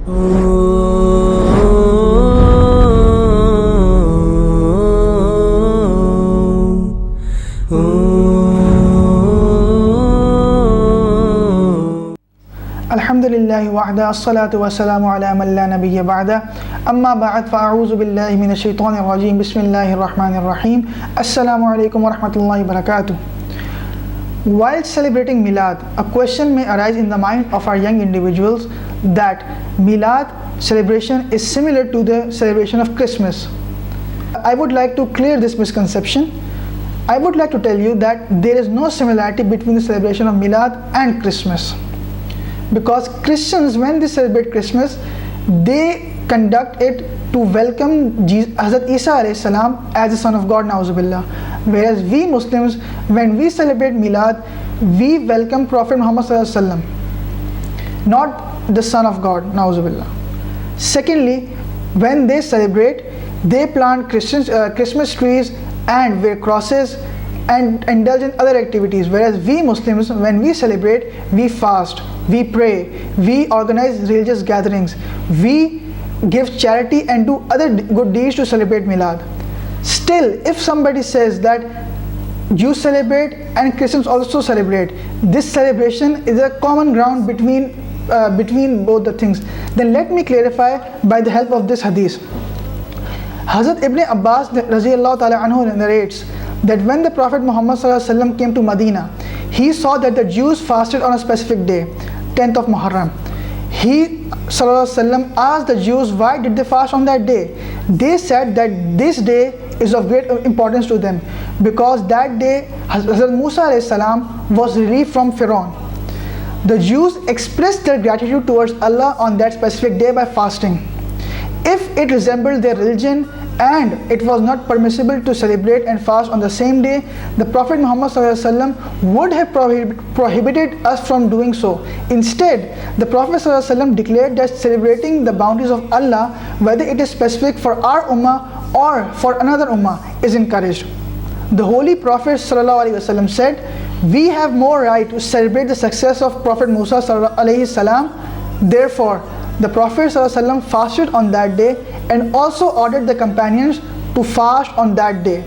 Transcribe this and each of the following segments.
अल्हम्दुलिल्लाहि वहदा अस्सलातु वस्सलामु अला मन ला नबिय्य बअदा अम्मा बअद फ़अऊज़ु बिल्लाहि मिनश शैतानिर रजीम बिस्मिल्लाहिर रहमानिर रहीम अस्सलामु अलैकुम व रहमतुल्लाहि व बरकातुहू। While celebrating Milad, a question may arise in the mind of our young individuals that Milad celebration is similar to the celebration of Christmas. I would like to clear this misconception. I would like to tell you that there is no similarity between the celebration of Milad and Christmas. Because Christians, when they celebrate Christmas, they conduct it to welcome Hazrat Isa alayhi salam as the son of God, na'uzubillah. Whereas we Muslims, when we celebrate Milad, we welcome Prophet Muhammad sallallahu alaihi wasallam, not the son of God, na'uzubillah. Secondly, when they celebrate, they plant Christmas trees and wear crosses and indulge in other activities. Whereas we Muslims, when we celebrate, we fast, we pray, we organize religious gatherings, we give charity and do other good deeds to celebrate Milad. Still, if somebody says that Jews celebrate and Christians also celebrate, this celebration is a common ground between both the things, then let me clarify by the help of this hadith. Hazrat Ibn Abbas radiyallahu ta'ala anhu narrates that when the Prophet Muhammad sallallahu alaihi wasallam came to Medina, he saw that the Jews fasted on a specific day, 10th of Muharram. He sallallahu alaihi wasallam asked the Jews why did they fast on that day. They said that this day is of great importance to them because that day Hazrat Musa alayhi salam was relieved from Pharaoh. The Jews expressed their gratitude towards Allah on that specific day by fasting. If it resembled their religion and it was not permissible to celebrate and fast on the same day, the Prophet Muhammad ﷺ would have prohibited us from doing so. Instead, the Prophet ﷺ declared that celebrating the bounties of Allah, whether it is specific for our ummah or for another ummah, is encouraged. The Holy Prophet ﷺ said, "We have more right to celebrate the success of Prophet Musa ﷺ. Therefore, the Prophet ﷺ fasted on that day and also ordered the companions to fast on that day."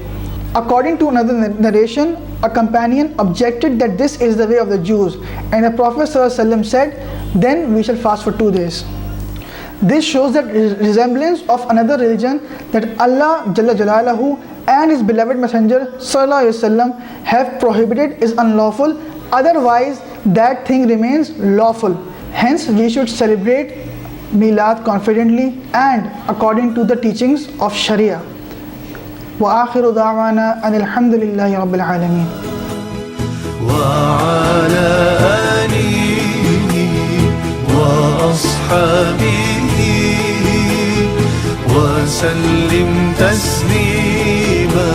According to another narration, a companion objected that this is the way of the Jews, and the Prophet ﷺ said, "Then we shall fast for 2 days." This shows that resemblance of another religion that Allah Jalla Jalaluhu and His beloved Messenger Sallallahu Alaihi Wasallam have prohibited is unlawful, otherwise that thing remains lawful. Hence we should celebrate Milad confidently and according to the teachings of Sharia. Wa akhiru da'wana anil hamdulillahi rabbil alameen. Wa ala alihi wa ashabihi wa sallim taslima.